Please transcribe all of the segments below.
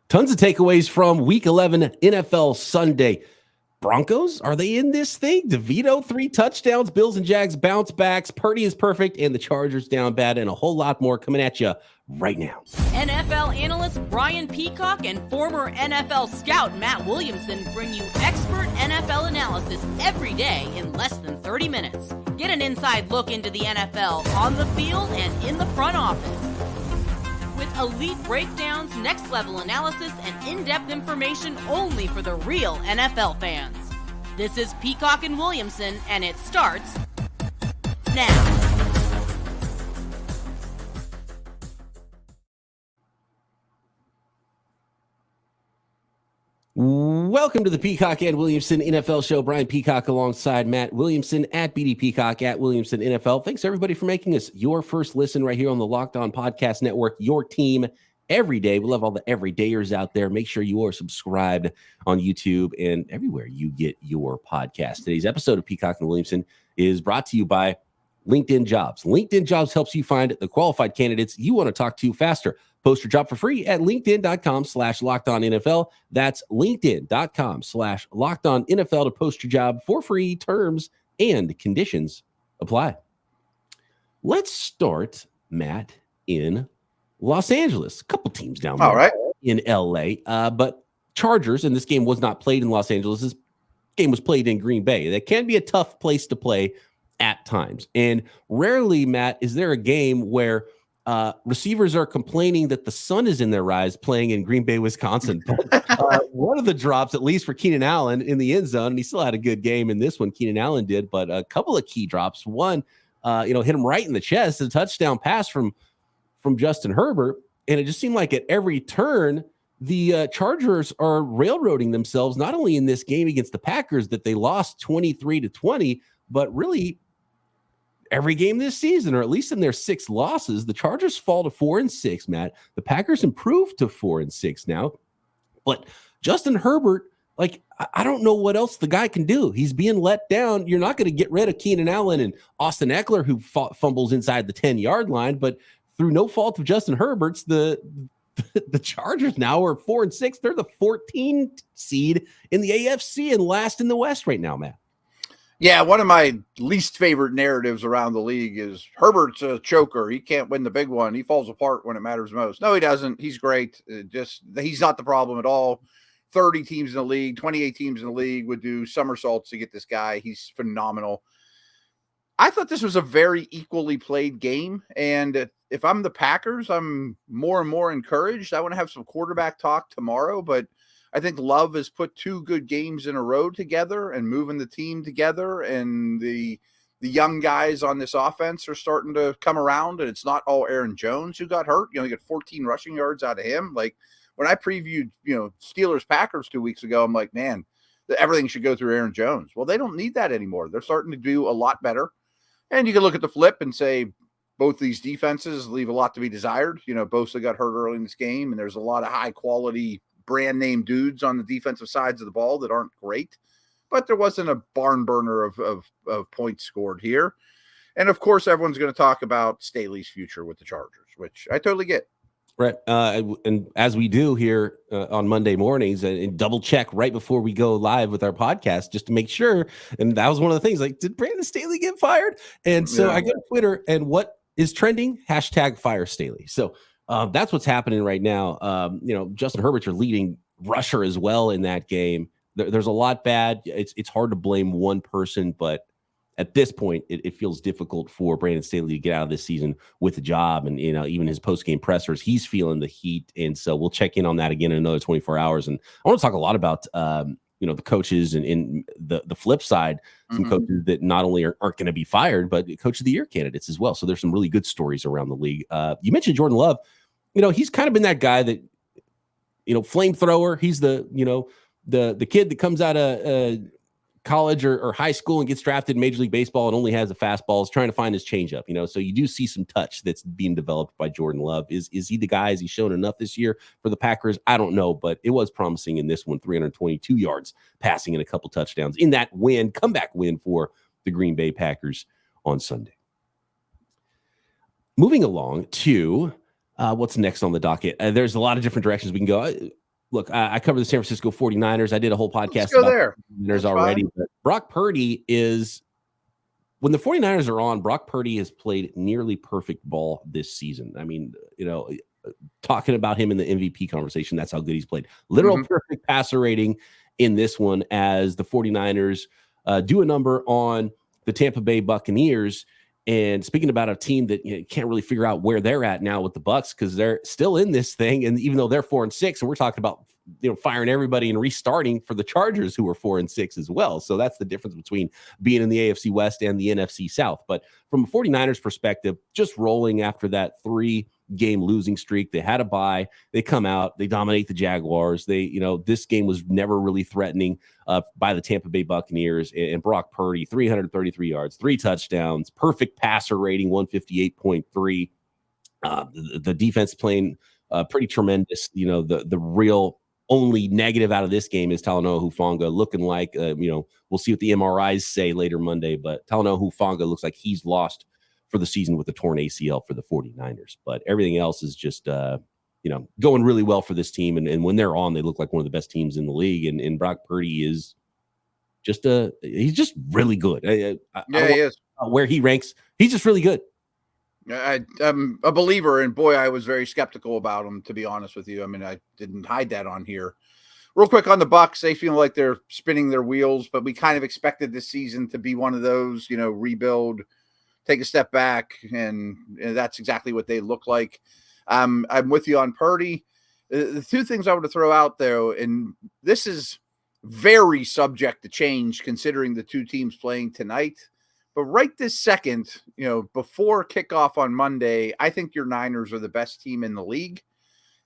Tons of takeaways from Week 11 NFL Sunday. Broncos, are they in this thing? DeVito, 3 touchdowns. Bills and Jags bounce backs. Purdy is perfect, and the Chargers down bad, and a whole lot more coming at you right now. NFL analyst Brian Peacock and former NFL scout Matt Williamson bring you expert NFL analysis every day in less than 30 minutes. Get an inside look into the NFL on the field and in the front office. With elite breakdowns, next-level analysis, and in-depth information only for the real NFL fans. This is Peacock and Williamson, and it starts now. Welcome to the Peacock and Williamson NFL Show. Brian Peacock alongside Matt Williamson at BD Peacock at Williamson NFL. Thanks everybody for making us your first listen right here on the Locked On Podcast Network, your team every day. We love all the everydayers out there. Make sure you are subscribed on YouTube and everywhere you get your podcast. Today's episode of Peacock and Williamson is brought to you by LinkedIn Jobs. LinkedIn Jobs helps you find the qualified candidates you want to talk to faster. Post your job for free at linkedin.com/LockedOnNFL. That's linkedin.com/LockedOnNFL to post your job for free. Terms and conditions apply. Let's start, Matt, in Los Angeles. A couple teams down there. All right. In LA. But Chargers, and this game was not played in Los Angeles. This game was played in Green Bay. That can be a tough place to play at times. And rarely, Matt, is there a game where receivers are complaining that the sun is in their eyes playing in Green Bay, Wisconsin. One of the drops, at least for Keenan Allen in the end zone, and he still had a good game in this one, Keenan Allen did, but a couple of key drops. One, hit him right in the chest, a touchdown pass from Justin Herbert, and it just seemed like at every turn, the Chargers are railroading themselves, not only in this game against the Packers that they lost 23-20, but really every game this season, or at least in their 6 losses, the Chargers fall to 4-6, Matt. The Packers improved to 4-6 now. But Justin Herbert, I don't know what else the guy can do. He's being let down. You're not going to get rid of Keenan Allen and Austin Eckler, who fumbles inside the 10-yard line. But through no fault of Justin Herbert's, the Chargers now are 4-6. They're the 14th seed in the AFC and last in the West right now, Matt. Yeah, one of my least favorite narratives around the league is Herbert's a choker. He can't win the big one. He falls apart when it matters most. No, he doesn't. He's great. He's not the problem at all. 30 teams in the league, 28 teams in the league would do somersaults to get this guy. He's phenomenal. I thought this was a very equally played game. And if I'm the Packers, I'm more and more encouraged. I want to have some quarterback talk tomorrow, but I think Love has put 2 good games in a row together and moving the team together, and the young guys on this offense are starting to come around, and it's not all Aaron Jones who got hurt. You got 14 rushing yards out of him. Like when I previewed, Steelers Packers 2 weeks ago, I'm like, man, everything should go through Aaron Jones. Well, they don't need that anymore. They're starting to do a lot better. And you can look at the flip and say both these defenses leave a lot to be desired. Bosa got hurt early in this game, and there's a lot of high quality brand name dudes on the defensive sides of the ball that aren't great, but there wasn't a barn burner of points scored here. And of course, everyone's going to talk about Staley's future with the Chargers, which I totally get. Right. And as we do here on Monday mornings, and double check right before we go live with our podcast, just to make sure. And that was one of the things, did Brandon Staley get fired? And so I go to Twitter, and what is trending? #fire Staley. So that's what's happening right now. Justin Herbert's your leading rusher as well in that game. There's a lot bad. It's hard to blame one person, but at this point, it feels difficult for Brandon Staley to get out of this season with a job. And, even his post-game pressers, he's feeling the heat. And so we'll check in on that again in another 24 hours. And I want to talk a lot about, the coaches and in the flip side, some coaches that not only aren't going to be fired, but Coach of the Year candidates as well. So there's some really good stories around the league. You mentioned Jordan Love. He's kind of been that guy that, flamethrower. He's the kid that comes out of college or high school and gets drafted in Major League Baseball and only has a fastball, is trying to find his changeup, so you do see some touch that's being developed by Jordan Love. Is he the guy? Has he shown enough this year for the Packers? I don't know, but it was promising in this one. 322 yards passing and a couple touchdowns in that comeback win for the Green Bay Packers on Sunday. Moving along to what's next on the docket. There's a lot of different directions we can go. look, I cover the San Francisco 49ers. I did a whole podcast Let's go about there. the 49ers already. But Brock Purdy is, when the 49ers are on, Brock Purdy has played nearly perfect ball this season. I mean, talking about him in the MVP conversation, that's how good he's played. Literal perfect passer rating in this one as the 49ers do a number on the Tampa Bay Buccaneers. And speaking about a team that can't really figure out where they're at now with the Bucs, because they're still in this thing, and even though they're 4-6, and we're talking about firing everybody and restarting for the Chargers, who are 4-6 as well. So that's the difference between being in the AFC West and the NFC South. But from a 49ers perspective, just rolling after that 3-game losing streak. They had a bye. They come out. They dominate the Jaguars. This game was never really threatening by the Tampa Bay Buccaneers. And Brock Purdy, 333 yards, 3 touchdowns, perfect passer rating, 158.3. The defense playing pretty tremendous. The real only negative out of this game is Talanoa Hufanga looking like, we'll see what the MRIs say later Monday, but Talanoa Hufanga looks like he's lost for the season with the torn ACL for the 49ers. But everything else is just, going really well for this team. And when they're on, they look like one of the best teams in the league. And Brock Purdy is he's just really good. He is. Where he ranks, he's just really good. I'm a believer, and boy, I was very skeptical about him, to be honest with you. I mean, I didn't hide that on here. Real quick on the Bucs, they feel like they're spinning their wheels, but we kind of expected this season to be one of those, rebuild, take a step back, and that's exactly what they look like. I'm with you on Purdy. The two things I want to throw out, though, and this is very subject to change considering the two teams playing tonight. But right this second, before kickoff on Monday, I think your Niners are the best team in the league.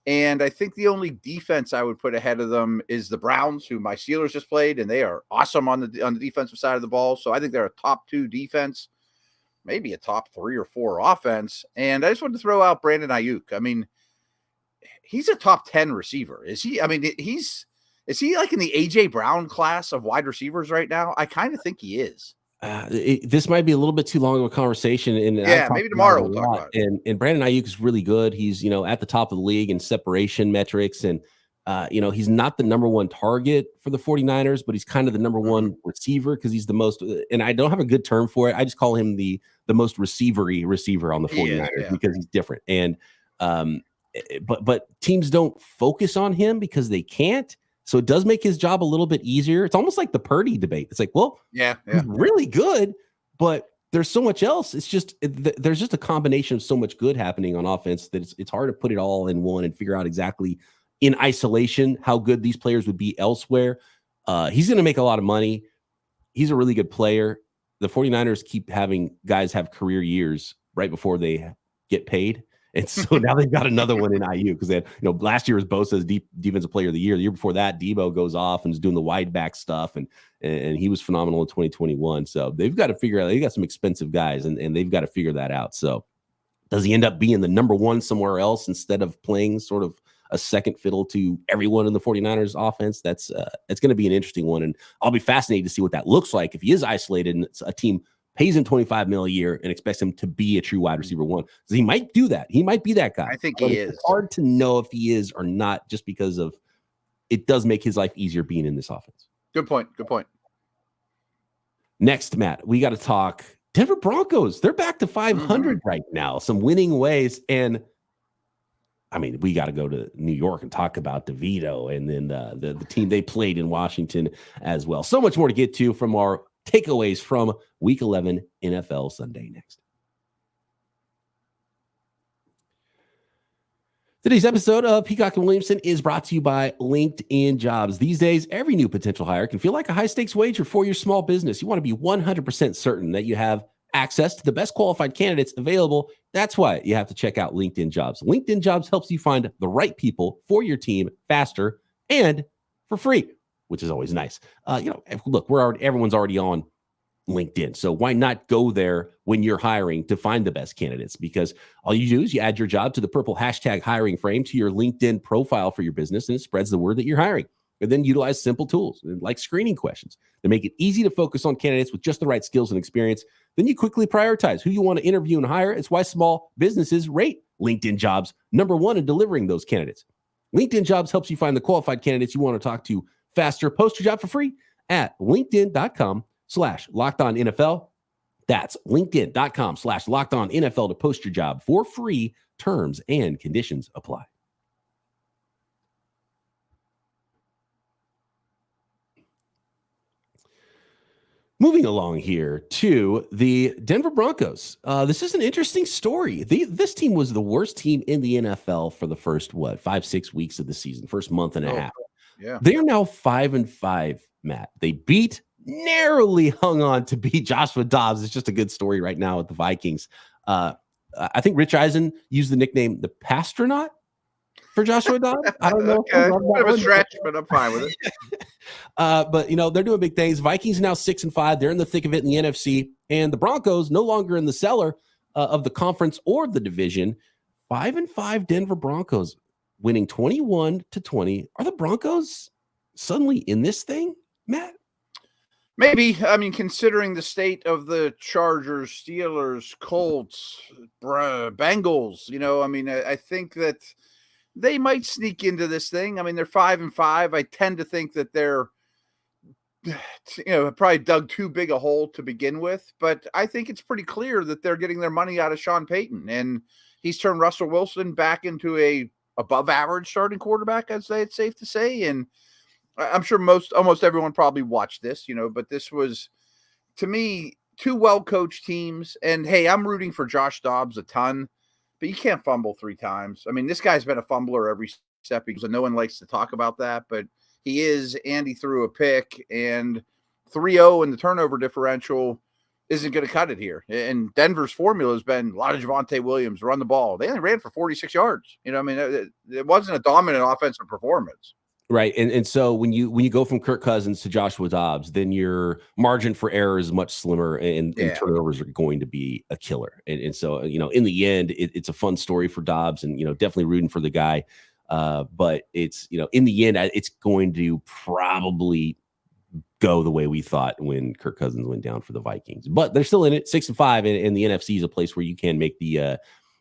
And I think the only defense I would put ahead of them is the Browns, who my Steelers just played, and they are awesome on the defensive side of the ball. So I think they're a top 2 defense, maybe a top 3 or 4 offense. And I just wanted to throw out Brandon Ayuk. I mean, he's a top 10 receiver. Is he? I mean, is he like in the A.J. Brown class of wide receivers right now? I kind of think he is. This might be a little bit too long of a conversation. And maybe tomorrow we'll talk about it. And Brandon Ayuk is really good. He's, at the top of the league in separation metrics. And, he's not the number 1 target for the 49ers, but he's kind of the number 1 receiver because he's the most, and I don't have a good term for it. I just call him the most receiver-y receiver on the 49ers because he's different. And, but teams don't focus on him because they can't. So it does make his job a little bit easier. It's almost like the Purdy debate. It's like, well, he's really good, but there's so much else. It's just there's just a combination of so much good happening on offense that it's hard to put it all in one and figure out exactly in isolation how good these players would be elsewhere. He's going to make a lot of money. He's a really good player. The 49ers keep having guys have career years right before they get paid. And so now they've got another one in IU because they had, last year was Bosa's defensive player of the year. The year before that, Debo goes off and is doing the wide back stuff, and he was phenomenal in 2021. So they've got to figure out. They got some expensive guys, and they've got to figure that out. So does he end up being the number 1 somewhere else instead of playing sort of a second fiddle to everyone in the 49ers offense? That's it's going to be an interesting one, and I'll be fascinated to see what that looks like if he is isolated and it's a team pays him $25 million a year and expects him to be a true wide receiver 1. So he might do that. He might be that guy. I think he is. It's hard to know if he is or not, just because of it does make his life easier being in this offense. Good point. Next, Matt, we got to talk Denver Broncos. They're back to 500 right now. Some winning ways. And I mean, we got to go to New York and talk about DeVito and then the team they played in Washington as well. So much more to get to from our takeaways from Week 11 NFL Sunday next. Today's episode of Peacock and Williamson is brought to you by LinkedIn Jobs. These days, every new potential hire can feel like a high-stakes wager for your small business. You want to be 100% certain that you have access to the best qualified candidates available. That's why you have to check out LinkedIn Jobs. LinkedIn Jobs helps you find the right people for your team faster and for free, which is always nice. Look, everyone's already on LinkedIn. So why not go there when you're hiring to find the best candidates? Because all you do is you add your job to the purple hashtag hiring frame to your LinkedIn profile for your business, and it spreads the word that you're hiring. And then utilize simple tools like screening questions to make it easy to focus on candidates with just the right skills and experience. Then you quickly prioritize who you want to interview and hire. It's why small businesses rate LinkedIn Jobs number 1 in delivering those candidates. LinkedIn Jobs helps you find the qualified candidates you want to talk to faster. Post your job for free at linkedin.com/LockedOnNFL. That's linkedin.com/LockedOnNFL to post your job for free. Terms and conditions apply. Moving along here to the Denver Broncos. This is an interesting story. This team was the worst team in the NFL for the first, 5-6 weeks of the season, first month and a half. Yeah. They are now 5-5, Matt. They narrowly hung on to beat Joshua Dobbs. It's just a good story right now with the Vikings. I think Rich Eisen used the nickname the Pastronaut for Joshua Dobbs. I don't know. Okay. Bit of a stretch, but I'm fine with it. But they're doing big things. Vikings now 6-5. They're in the thick of it in the NFC, and the Broncos no longer in the cellar of the conference or the division. 5-5 Denver Broncos winning 21-20. Are the Broncos suddenly in this thing, Matt? Maybe. I mean, considering the state of the Chargers, Steelers, Colts, Bengals, I think that they might sneak into this thing. I mean, they're 5-5. I tend to think that they're, probably dug too big a hole to begin with. But I think it's pretty clear that they're getting their money out of Sean Payton. And he's turned Russell Wilson back into a above average starting quarterback, I'd say it's safe to say. And I'm sure almost everyone probably watched this, but this was, to me, two well-coached teams. And, hey, I'm rooting for Josh Dobbs a ton. But you can't fumble 3 times. I mean, this guy's been a fumbler every step because no one likes to talk about that, but he is, and he threw a pick, and 3-0 in the turnover differential isn't going to cut it here. And Denver's formula has been a lot of Javonte Williams, run the ball. They only ran for 46 yards. It wasn't a dominant offensive performance. Right. And so when you go from Kirk Cousins to Joshua Dobbs, then your margin for error is much slimmer, and turnovers are going to be a killer. And so, in the end, it's a fun story for Dobbs, and, definitely rooting for the guy. But it's, in the end, it's going to probably go the way we thought when Kirk Cousins went down for the Vikings. But they're still in it, 6-5, and the NFC is a place where you can make the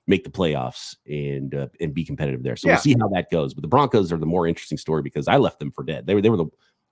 playoffs and be competitive there. So we'll see how that goes. But the Broncos are the more interesting story because I left them for dead. They were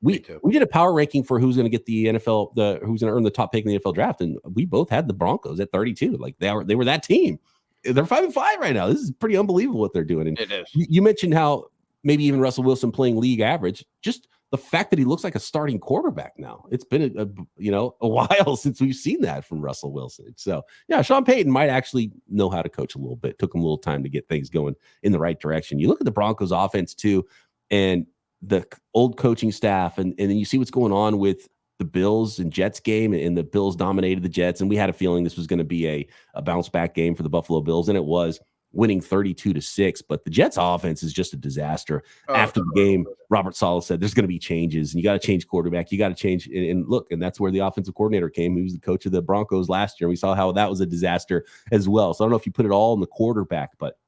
we did a power ranking for who's going to get the NFL, who's going to earn the top pick in the NFL draft, and we both had the Broncos at 32. Like they were that team. They're 5-5 right now. This is pretty unbelievable what they're doing. And it is. You mentioned how maybe even Russell Wilson playing league average. Just the fact that he looks like a starting quarterback now. It's been a while since we've seen that from Russell Wilson. So yeah, Sean Payton might actually know how to coach a little bit. Took him a little time to get things going in the right direction. You look at the Broncos offense too, and the old coaching staff, and then you see what's going on with the Bills and Jets game, and the Bills dominated the Jets, and we had a feeling this was going to be a bounce back game for the Buffalo Bills, and it was, winning 32-6. But the Jets offense is just a disaster. After the game, Robert Saleh said there's going to be changes, and you got to change quarterback. You got to change. And look, and that's where the offensive coordinator came. He was the coach of the Broncos last year. And we saw how that was a disaster as well. So I don't know if you put it all in the quarterback, but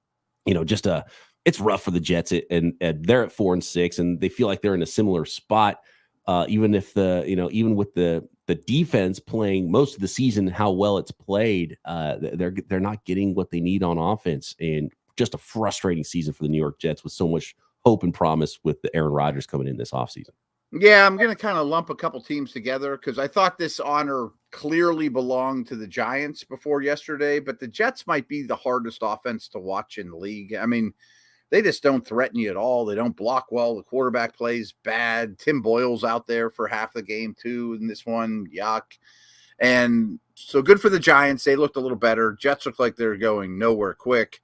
it's rough for the Jets. And they're at 4-6, and they feel like they're in a similar spot. Even if even with the defense playing most of the season, how well it's played, they're not getting what they need on offense, and just a frustrating season for the New York Jets with so much hope and promise with the Aaron Rodgers coming in this offseason. Yeah, I'm going to kind of lump a couple teams together because I thought this honor clearly belonged to the Giants before yesterday, but the Jets might be the hardest offense to watch in the league. I mean, they just don't threaten you at all. They don't block well. The quarterback plays bad. Tim Boyle's out there for half the game too in this one. Yuck. And so good for the Giants. They looked a little better. Jets looked like they're going nowhere quick.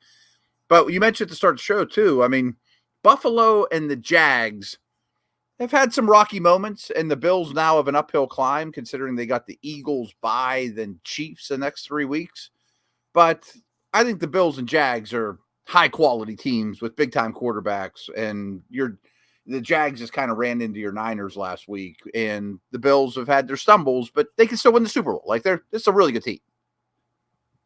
But you mentioned at the start of the show too. I mean, Buffalo and the Jags have had some rocky moments, and the Bills now have an uphill climb considering they got the Eagles bye, then Chiefs the next 3 weeks. But I think the Bills and Jags are high quality teams with big time quarterbacks, and the Jags just kind of ran into your Niners last week, and the Bills have had their stumbles, but they can still win the Super Bowl. Like it's a really good team.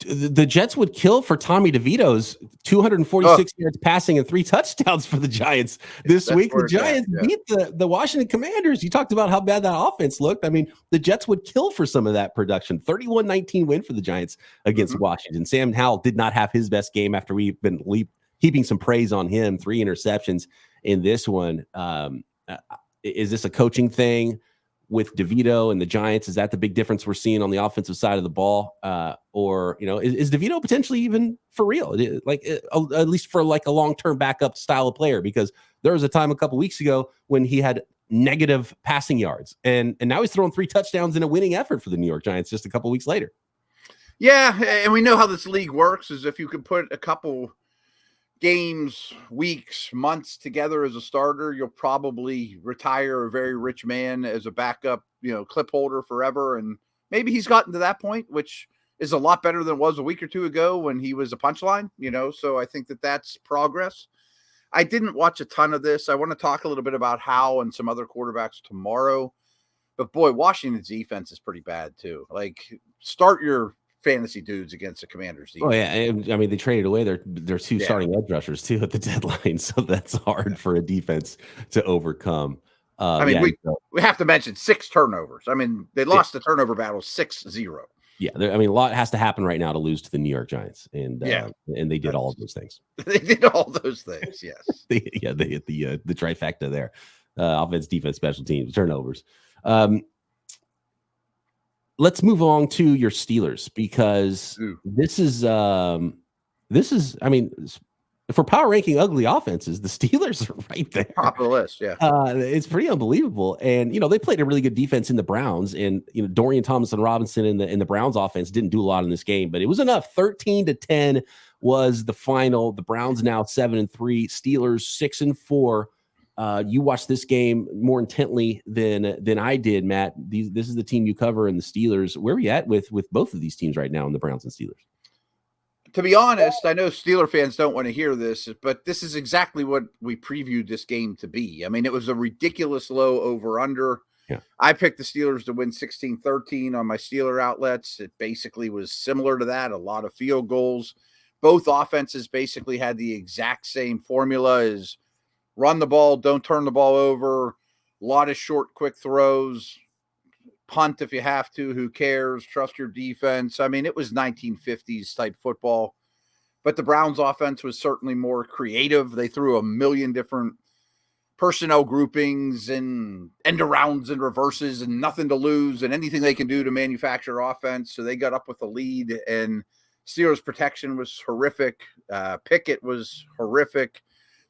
The Jets would kill for Tommy DeVito's 246 yards passing and 3 touchdowns for the Giants this week. The Giants beat the Washington Commanders. You talked about how bad that offense looked. I mean, the Jets would kill for some of that production. 31-19 win for the Giants against Washington. Sam Howell did not have his best game after we've been heaping some praise on him. 3 interceptions. in this one. Is this a coaching thing with DeVito and the Giants? Is that the big difference we're seeing on the offensive side of the ball? Or, is DeVito potentially even for real? At least for like a long-term backup style of player, because there was a time a couple weeks ago when he had negative passing yards and now he's throwing 3 touchdowns in a winning effort for the New York Giants just a couple weeks later. Yeah. And we know how this league works is if you could put a couple games, weeks, months together as a starter, you'll probably retire a very rich man as a backup, clip holder forever. And maybe he's gotten to that point, which is a lot better than it was a week or two ago when he was a punchline, so I think that's progress. I didn't watch a ton of this. I want to talk a little bit about Howe and some other quarterbacks tomorrow, but boy, Washington's defense is pretty bad too. Like, start your fantasy dudes against the Commanders defense. Oh yeah, I mean they traded away their 2 starting edge rushers too at the deadline, so that's hard for a defense to overcome. We have to mention 6 turnovers. I mean, they lost the turnover battle 6-0. Yeah, a lot has to happen right now to lose to the New York Giants, and they did all of those things. They did all those things, yes. they hit the trifecta there: offense, defense, special teams, turnovers. Let's move on to your Steelers, because this is I mean, if we're power ranking ugly offenses, the Steelers are right there. Top of the list, yeah. It's pretty unbelievable. And, they played a really good defense in the Browns, and, Dorian Thompson-Robinson in the Browns offense didn't do a lot in this game, but it was enough. 13-10 was the final. The Browns now 7-3, Steelers 6-4. You watched this game more intently than I did, Matt. This is the team you cover, and the Steelers. Where are we at with both of these teams right now in the Browns and Steelers? To be honest, I know Steeler fans don't want to hear this, but this is exactly what we previewed this game to be. I mean, it was a ridiculous low over-under. Yeah. I picked the Steelers to win 16-13 on my Steeler outlets. It basically was similar to that, a lot of field goals. Both offenses basically had the exact same formula as run the ball, don't turn the ball over, a lot of short, quick throws, punt if you have to, who cares, trust your defense. I mean, it was 1950s type football, but the Browns offense was certainly more creative. They threw a million different personnel groupings and end arounds and reverses and nothing to lose and anything they can do to manufacture offense. So they got up with the lead, and Steelers protection was horrific. Pickett was horrific.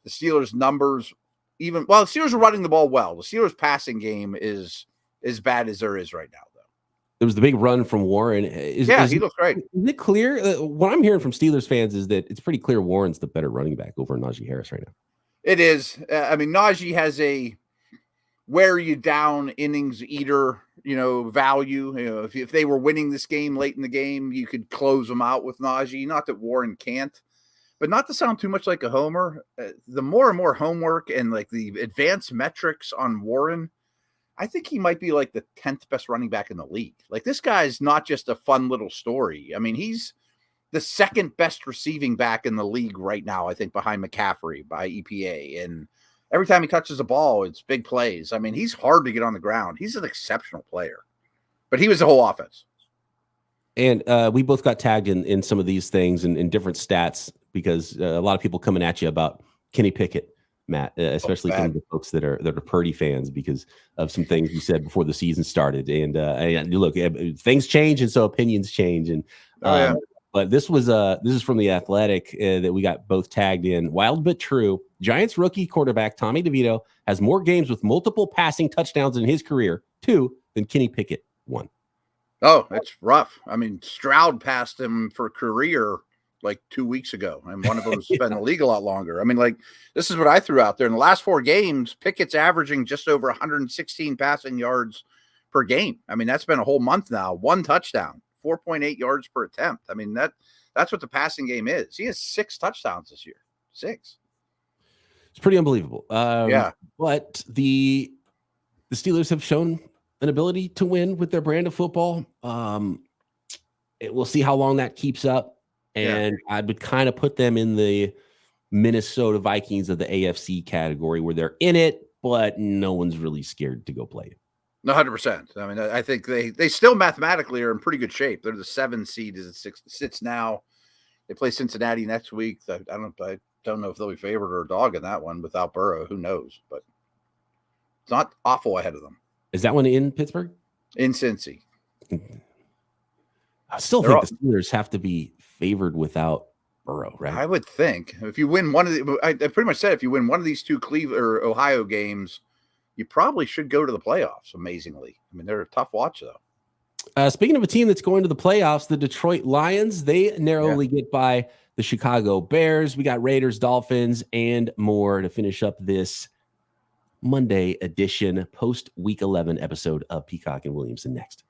The Steelers numbers, the Steelers are running the ball well. The Steelers passing game is as bad as there is right now, though. There was the big run from Warren. He looks great. Is it clear? What I'm hearing from Steelers fans is that it's pretty clear Warren's the better running back over Najee Harris right now. It is. Najee has a wear you down innings eater, value. If they were winning this game late in the game, you could close them out with Najee. Not that Warren can't. But not to sound too much like a homer, the more and more homework and like the advanced metrics on Warren, I think he might be like the 10th best running back in the league. Like, this guy's not just a fun little story. I mean, he's the 2nd best receiving back in the league right now, I think, behind McCaffrey by EPA. And every time he touches the ball, it's big plays. I mean, he's hard to get on the ground. He's an exceptional player. But he was the whole offense. And we both got tagged in some of these things and in different stats, because a lot of people coming at you about Kenny Pickett, Matt, especially some of the folks that are Purdy fans, because of some things you said before the season started. And look, things change, and so opinions change. And but this is from The Athletic that we got both tagged in. Wild but true. Giants rookie quarterback Tommy DeVito has more games with multiple passing touchdowns in his career, 2, than Kenny Pickett, 1. Oh, it's rough. I mean, Stroud passed him for career like 2 weeks ago, and one of them's been in the league a lot longer. I mean, like, this is what I threw out there. In the last 4 games, Pickett's averaging just over 116 passing yards per game. I mean, that's been a whole month now. 1 touchdown, 4.8 yards per attempt. I mean, that's what the passing game is. He has 6 touchdowns this year. 6. It's pretty unbelievable. But the Steelers have shown an ability to win with their brand of football. We'll see how long that keeps up. And I would kind of put them in the Minnesota Vikings of the AFC category, where they're in it, but no one's really scared to go play it. 100%. I mean, I think they still mathematically are in pretty good shape. They're the 7 seed as it sits now. They play Cincinnati next week. I don't know if they'll be favored or a dog in that one without Burrow. Who knows? But it's not awful ahead of them. Is that one in Pittsburgh? In Cincy. I still think the Steelers have to be favored without Burrow, right? I would think if you win one of the, I pretty much said if you win one of these two Cleveland or Ohio games, you probably should go to the playoffs. Amazingly, I mean they're a tough watch though. Speaking of a team that's going to the playoffs, the Detroit Lions, they narrowly get by the Chicago Bears. We got Raiders, Dolphins, and more to finish up this Monday edition post Week 11 episode of Peacock and Williamson next.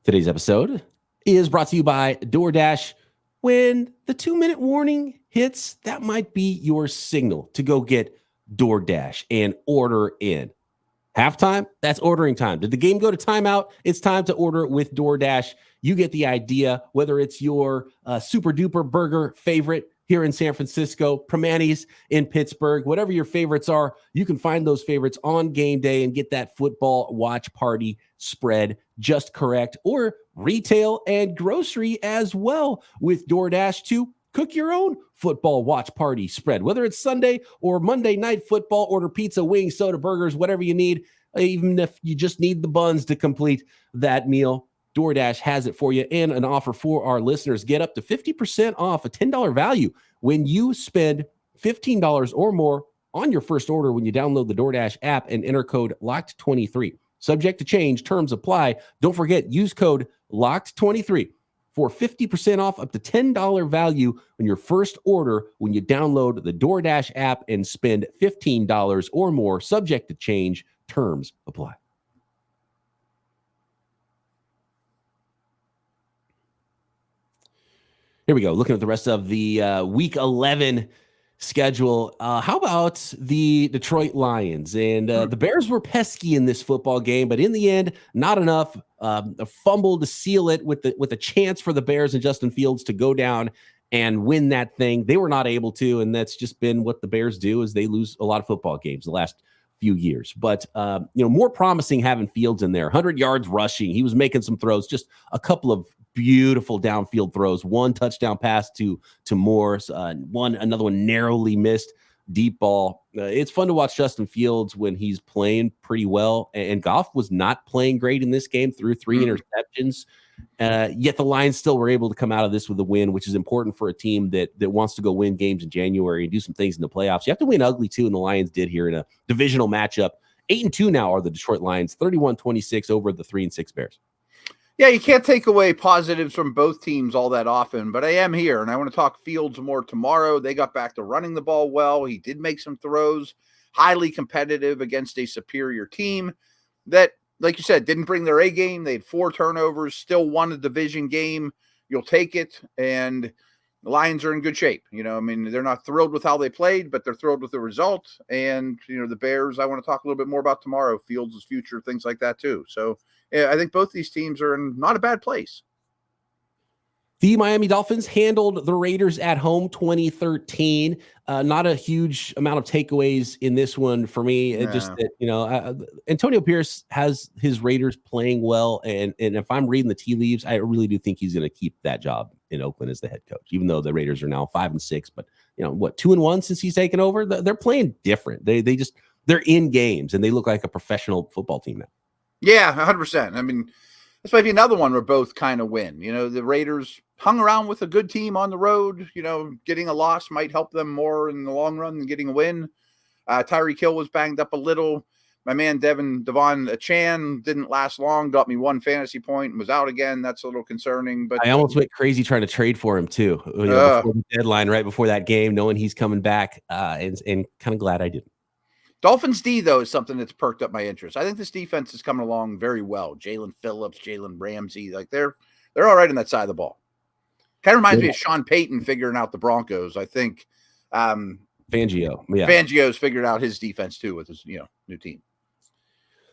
Today's episode is brought to you by DoorDash. When the 2-minute warning hits, that might be your signal to go get DoorDash and order in. Halftime, that's ordering time. Did the game go to timeout? It's time to order with DoorDash. You get the idea, whether it's your super duper burger favorite here in San Francisco, Primanti's in Pittsburgh, whatever your favorites are, you can find those favorites on game day and get that football watch party spread just correct, or retail and grocery as well with DoorDash to cook your own football watch party spread. Whether it's Sunday or Monday night football, order pizza, wings, soda, burgers, whatever you need, even if you just need the buns to complete that meal. DoorDash has it for you, and an offer for our listeners. Get up to 50% off a $10 value when you spend $15 or more on your first order when you download the DoorDash app and enter code LOCKED23. Subject to change, terms apply. Don't forget, use code LOCKED23 for 50% off up to $10 value on your first order when you download the DoorDash app and spend $15 or more. Subject to change, terms apply. Here we go. Looking at the rest of the Week 11 schedule. How about the Detroit Lions? And the Bears were pesky in this football game, but in the end, not enough. A fumble to seal it with a chance for the Bears and Justin Fields to go down and win that thing. They were not able to, and that's just been what the Bears do, is they lose a lot of football games the last few years. But more promising having Fields in there. 100 yards rushing. He was making some throws, just a couple of beautiful downfield throws, one touchdown pass to Morris, another one narrowly missed deep ball. It's fun to watch Justin Fields when he's playing pretty well, and Goff was not playing great in this game, threw 3 interceptions, yet the Lions still were able to come out of this with a win, which is important for a team that wants to go win games in January and do some things in the playoffs. You have to win ugly too, and the Lions did here in a divisional matchup. 8-2 now are the Detroit Lions, 31-26 over the 3-6 Bears. Yeah, you can't take away positives from both teams all that often, but I am here, and I want to talk Fields more tomorrow. They got back to running the ball well. He did make some throws, highly competitive against a superior team that, like you said, didn't bring their A game. They had 4 turnovers, still won a division game. You'll take it, and the Lions are in good shape. I mean, they're not thrilled with how they played, but they're thrilled with the result. And, the Bears, I want to talk a little bit more about tomorrow, Fields' future, things like that too. So, yeah, I think both these teams are in not a bad place. The Miami Dolphins handled the Raiders at home 2013. Not a huge amount of takeaways in this one for me. Yeah. Just that, Antonio Pierce has his Raiders playing well. And if I'm reading the tea leaves, I really do think he's going to keep that job in Oakland as the head coach, even though the Raiders are now 5-6. But, 2-1 since he's taken over? They're playing different. They're in games, and they look like a professional football team now. Yeah, 100%. I mean, this might be another one where both kind of win. The Raiders hung around with a good team on the road. Getting a loss might help them more in the long run than getting a win. Tyreek Hill was banged up a little. My man Devon Chan didn't last long, got me 1 fantasy point and was out again. That's a little concerning. But I almost went crazy trying to trade for him too. Before the deadline, right before that game, knowing he's coming back, and kind of glad I didn't. Dolphins D, though, is something that's perked up my interest. I think this defense is coming along very well. Jalen Phillips, Jalen Ramsey, they're all right on that side of the ball. Kind of reminds me of Sean Payton figuring out the Broncos. I think Fangio. Yeah. Fangio's figured out his defense too with his new team.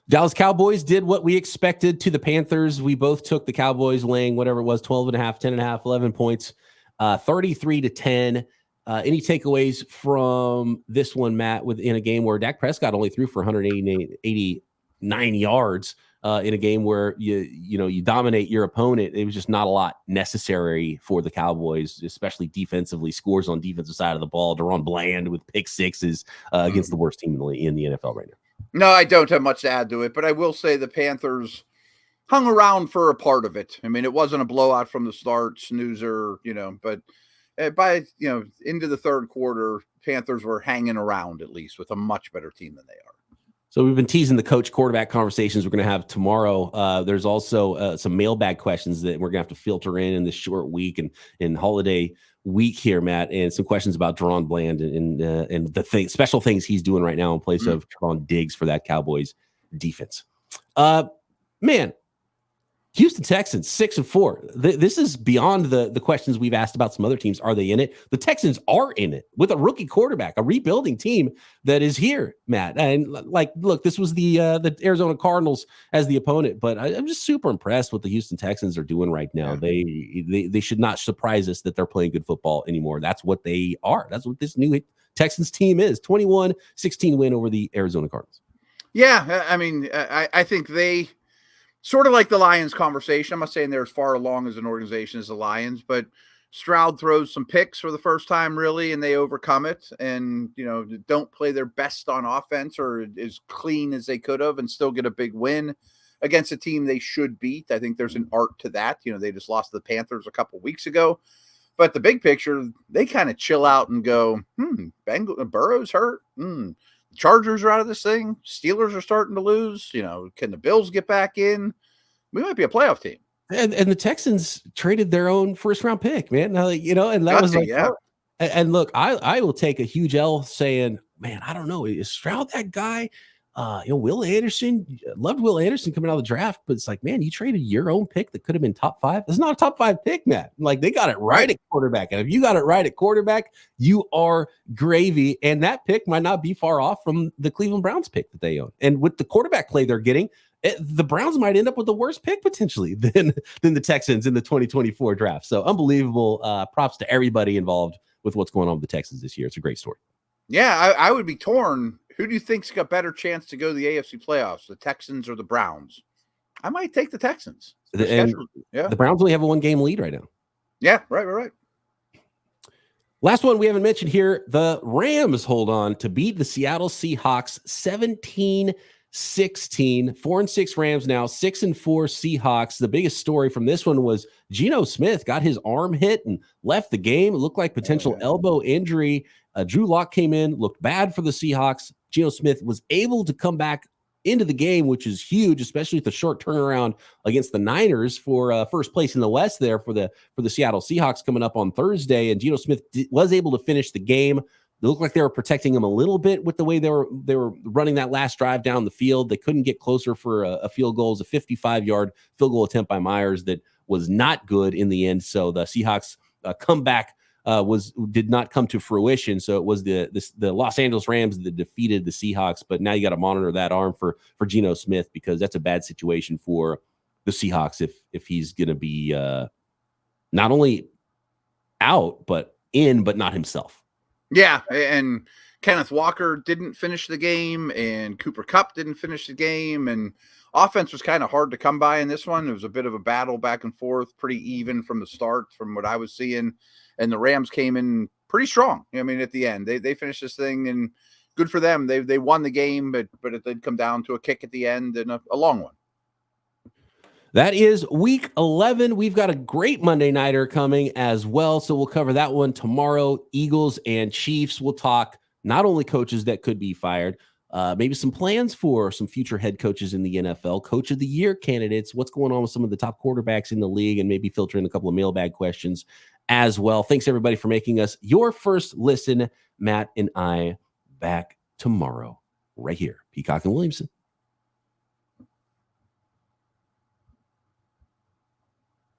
Dallas Cowboys did what we expected to the Panthers. We both took the Cowboys laying whatever it was, 12.5, 10.5, 11 points, 33-10. Any takeaways from this one, Matt, within a game where Dak Prescott only threw for 189 yards? in a game where you dominate your opponent. It was just not a lot necessary for the Cowboys, especially defensively. Scores on defensive side of the ball. DaRon Bland with pick sixes against the worst team in the NFL right now. No, I don't have much to add to it, but I will say the Panthers hung around for a part of it. I mean, it wasn't a blowout from the start, snoozer, but by into the third quarter, Panthers were hanging around at least with a much better team than they are. So we've been teasing the coach quarterback conversations we're going to have tomorrow. There's also some mailbag questions that we're going to have to filter in this short week and holiday week here, Matt, and some questions about DaRon Bland and the special things he's doing right now in place of Trevon Diggs for that Cowboys defense. Man, Houston Texans 6-4. This is beyond the questions we've asked about some other teams. Are they in it? The Texans are in it with a rookie quarterback, a rebuilding team that is here, Matt. And look, this was the Arizona Cardinals as the opponent, but I'm just super impressed with the Houston Texans are doing right now. Yeah. They should not surprise us that they're playing good football anymore. That's what they are. That's what this new Texans team is. 21-16 win over the Arizona Cardinals. Yeah, I mean, I think they. Sort of like the Lions conversation. I'm not saying they're as far along as an organization as the Lions, but Stroud throws some picks for the first time, really, and they overcome it and, don't play their best on offense or as clean as they could have and still get a big win against a team they should beat. I think there's an art to that. They just lost to the Panthers a couple weeks ago. But the big picture, they kind of chill out and go, Burrow's hurt. Chargers are out of this thing. Steelers are starting to lose. Can the Bills get back in? We might be a playoff team. And the Texans traded their own first round pick, man. And that was and look, I will take a huge L saying, man, I don't know. Is Stroud that guy? Will Anderson, loved Will Anderson coming out of the draft, but it's like, man, you traded your own pick that could have been top 5. It's not a top 5 pick, Matt. Like they got it right at quarterback. And if you got it right at quarterback, you are gravy. And that pick might not be far off from the Cleveland Browns pick that they own. And with the quarterback play they're getting, the Browns might end up with the worst pick potentially than the Texans in the 2024 draft. So unbelievable. Props to everybody involved with what's going on with the Texans this year. It's a great story. Yeah, I would be torn. Who do you think's got better chance to go to the AFC playoffs, the Texans or the Browns? I might take the Texans. The Browns only have a 1-game lead right now. Yeah, right. Last one we haven't mentioned here, the Rams hold on to beat the Seattle Seahawks 17-16. 4-6 Rams now, 6-4 Seahawks. The biggest story from this one was Geno Smith got his arm hit and left the game. It looked like potential elbow injury. Drew Lock came in, looked bad for the Seahawks. Geno Smith was able to come back into the game, which is huge, especially with the short turnaround against the Niners for first place in the West there for the Seattle Seahawks coming up on Thursday. And Geno Smith was able to finish the game. It looked like they were protecting him a little bit with the way they were running that last drive down the field. They couldn't get closer for a field goal. It was a 55-yard field goal attempt by Myers that was not good in the end. So the Seahawks comeback did not come to fruition. So it was the Los Angeles Rams that defeated the Seahawks. But now you got to monitor that arm for Geno Smith because that's a bad situation for the Seahawks if he's going to be not only out but in, but not himself. Yeah, and Kenneth Walker didn't finish the game, and Cooper Kupp didn't finish the game, and offense was kind of hard to come by in this one. It was a bit of a battle back and forth, pretty even from the start from what I was seeing. And the Rams came in pretty strong. I mean, at the end, they finished this thing, and good for them. They won the game, but it did come down to a kick at the end and a long one. That is week 11. We've got a great Monday nighter coming as well. So we'll cover that one tomorrow. Eagles and Chiefs. We'll talk not only coaches that could be fired, maybe some plans for some future head coaches in the NFL, coach of the year candidates, what's going on with some of the top quarterbacks in the league, and maybe filter in a couple of mailbag questions as well. Thanks everybody for making us your first listen. Matt and I back tomorrow right here. Peacock and Williamson